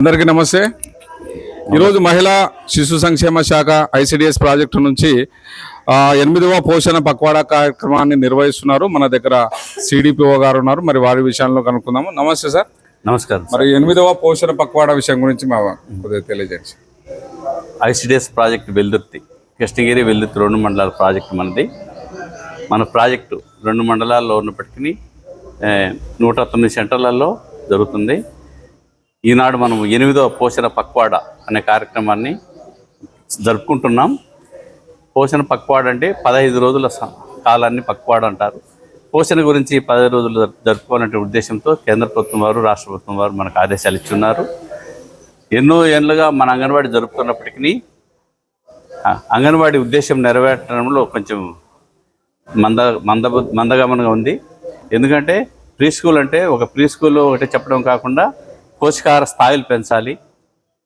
అందరికీ నమస్తే. ఈరోజు మహిళా శిశు సంక్షేమ శాఖ ఐసిడిఎస్ ప్రాజెక్టు నుంచి 8వ పోషణ పక్వాడా కార్యక్రమాన్ని నిర్వహిస్తున్నారు. మన దగ్గర సిడిపిఓ గారు ఉన్నారు. మరి వారి విషయంలో కనుక్కుందాము. నమస్తే సార్. నమస్కారం. మరి 8వ పోషణ పక్వాడా విషయం గురించి మా కొద్దిగా తెలియజేయండి. ఐసిడిఎస్ ప్రాజెక్టు వెల్దుర్తి, కృష్ణగిరి వెల్దుర్తి 2 మండలాల ప్రాజెక్టు మనది. మన ప్రాజెక్టు 2 మండలాల్లో ఉన్నప్పటికీ 109 సెంటర్లలో జరుగుతుంది. ఈనాడు మనం 8వ పోషణ పక్వాడా అనే కార్యక్రమాన్ని జరుపుకుంటున్నాం. పోషణ పక్వాడా అంటే 15 రోజుల కాలాన్ని పక్వాడా అంటారు. పోషణ గురించి 15 రోజులు జరుపుకోవాలనే ఉద్దేశంతో కేంద్ర ప్రభుత్వం వారు, రాష్ట్ర ప్రభుత్వం వారు మనకు ఆదేశాలు ఇచ్చున్నారు. ఎన్నో ఏళ్ళుగా మన అంగన్వాడీ జరుపుతున్నప్పటికీ అంగన్వాడీ ఉద్దేశం నెరవేర్చడంలో కొంచెం మందగమనంగా ఉంది. ఎందుకంటే ప్రీ స్కూల్ అంటే ఒక ప్రీ స్కూల్లో ఒకటే చెప్పడం కాకుండా పోషకాహార స్థాయిలు పెంచాలి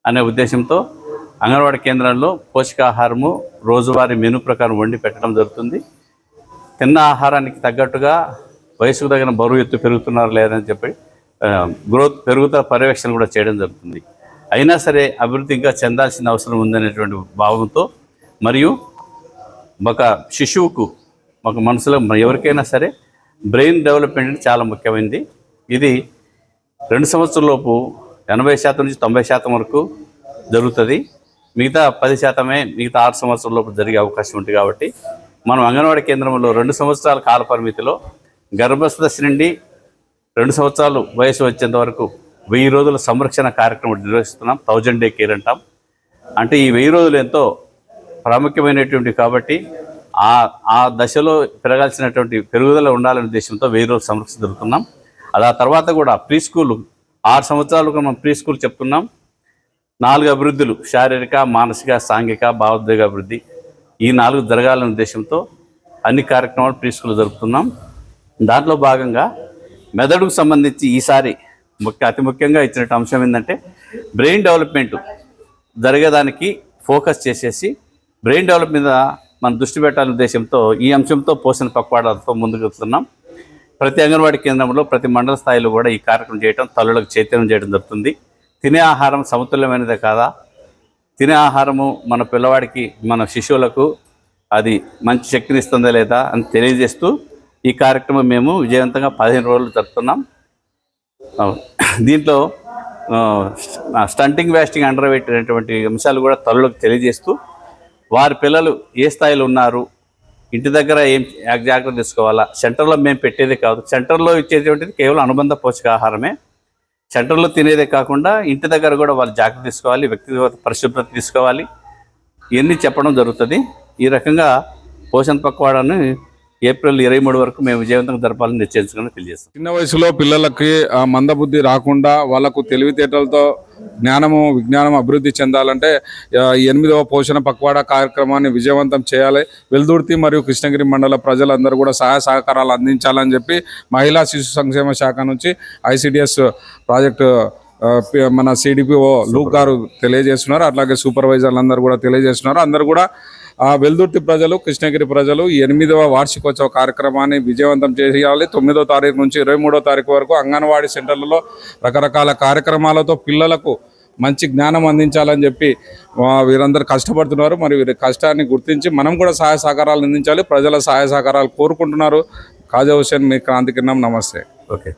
అనే ఉద్దేశంతో అంగన్వాడీ కేంద్రంలో పోషకాహారము రోజువారీ మెనూ ప్రకారం వండి పెట్టడం జరుగుతుంది. తిన్న ఆహారానికి తగ్గట్టుగా వయసుకు తగిన బరువు ఎత్తు పెరుగుతున్నారు లేదని చెప్పి గ్రోత్ పెరుగుదల పర్యవేక్షణ కూడా చేయడం జరుగుతుంది. అయినా సరే అభివృద్ధి ఇంకా చెందాల్సిన అవసరం ఉందనేటువంటి భావంతో, మరియు ఒక శిశువుకు ఒక మనసులో ఎవరికైనా సరే బ్రెయిన్ డెవలప్మెంట్ చాలా ముఖ్యమైనది. ఇది 2 సంవత్సరాలలోపు 80% నుంచి 90% వరకు జరుగుతుంది. మిగతా 10% మిగతా 6 సంవత్సరాలలోపు జరిగే అవకాశం ఉంటుంది. కాబట్టి మనం అంగన్వాడీ కేంద్రంలో 2 సంవత్సరాల కాల పరిమితిలో గర్భస్థ దశ నుండి 2 సంవత్సరాలు వయసు వచ్చేంత వరకు 1000 రోజుల సంరక్షణ కార్యక్రమం నిర్వహిస్తున్నాం. 1000 డే కేర్ అంటాం. అంటే ఈ 1000 రోజులు ఎంతో ప్రాముఖ్యమైనటువంటి కాబట్టి ఆ దశలో పెరగాల్సినటువంటి పెరుగుదల ఉండాలనే ఉద్దేశంతో 1000 రోజుల సంరక్షణ జరుగుతున్నాం. అది ఆ తర్వాత కూడా ప్రీ స్కూల్ 6 సంవత్సరాలకు మనం ప్రీ స్కూల్ చెప్తున్నాం. 4 అభివృద్ధులు, శారీరక, మానసిక, సాంఘిక, భావోద్వేగ అభివృద్ధి, ఈ 4 జరగాలనే ఉద్దేశంతో అన్ని కార్యక్రమాలు ప్రీ స్కూల్ జరుపుతున్నాం. దాంట్లో భాగంగా మెదడుకు సంబంధించి ఈసారి అతి ముఖ్యంగా ఇచ్చిన అంశం ఏంటంటే బ్రెయిన్ డెవలప్మెంట్ జరిగేదానికి ఫోకస్ చేసేసి బ్రెయిన్ డెవలప్ మీద మనం దృష్టి పెట్టాలనే ఉద్దేశంతో ఈ అంశంతో పోషణ పక్వాడాతో ముందుకు వెళ్తున్నాం. ప్రతి అంగన్వాడీ కేంద్రంలో ప్రతి మండల స్థాయిలో కూడా ఈ కార్యక్రమం చేయడం, తల్లులకు చైతన్యం చేయడం జరుగుతుంది. తినే ఆహారం సమతుల్యమైనదే కాదా, తినే ఆహారము మన పిల్లవాడికి, మన శిశువులకు అది మంచి శక్తిని ఇస్తుందా లేదా అని తెలియజేస్తూ ఈ కార్యక్రమం మేము విజయవంతంగా 15 రోజులు జరుపుతున్నాం. దీంట్లో స్టంటింగ్, వ్యాస్టింగ్, అండర్ వెయిట్ అనేటువంటి అంశాలు కూడా తల్లులకు తెలియజేస్తూ వారి పిల్లలు ఏ స్థాయిలో ఉన్నారు, ఇంటి దగ్గర ఏం జాగ్రత్త తీసుకోవాలా, సెంటర్లో మేము పెట్టేదే కాదు, సెంటర్లో ఇచ్చేటువంటిది కేవలం అనుబంధ పోషకాహారమే. సెంటర్లో తినేదే కాకుండా ఇంటి దగ్గర కూడా వాళ్ళు జాగ్రత్త తీసుకోవాలి, వ్యక్తిగత పరిశుభ్రత తీసుకోవాలి, ఇవన్నీ చెప్పడం జరుగుతుంది. ఈ రకంగా పోషణ పక్వాడాను ఏప్రిల్ 23 వరకు మేము విజయవంతంగా జరపాలని నిశ్చయించుకుని తెలియజేస్తాం. చిన్న వయసులో పిల్లలకి మందబుద్ధి రాకుండా వాళ్ళకు తెలివితేటలతో జ్ఞానము, విజ్ఞానం అభివృద్ధి చెందాలంటే 8వ పోషణ పక్వాడా కార్యక్రమాన్ని విజయవంతం చేయాలి. వెల్దుర్తి మరియు కృష్ణగిరి మండల ప్రజలందరూ కూడా సహాయ సహకారాలు అందించాలని చెప్పి మహిళా శిశు సంక్షేమ శాఖ నుంచి ఐసిడిఎస్ ప్రాజెక్టు మన సిడిపిఓ లూక్ గారు తెలియజేస్తున్నారు. అట్లాగే సూపర్వైజర్లు అందరూ కూడా తెలియజేస్తున్నారు. అందరూ కూడా వెల్దుర్తి ప్రజలు, కృష్ణగిరి ప్రజలు 8వ వార్షికోత్సవ కార్యక్రమాన్ని విజయవంతం చేయాలి. 9వ తారీఖు నుంచి 23వ తారీఖు వరకు అంగన్వాడీ సెంటర్లలో రకరకాల కార్యక్రమాలతో పిల్లలకు మంచి జ్ఞానం అందించాలని చెప్పి వీరందరూ కష్టపడుతున్నారు. మరి వీరి కష్టాన్ని గుర్తించి మనం కూడా సహాయ సహకారాలు అందించాలి. ప్రజల సహాయ సహకారాలు కోరుకుంటున్నారు. ఖాజా హుసేన్, మీ క్రాంతి కిరణం. నమస్తే. ఓకే.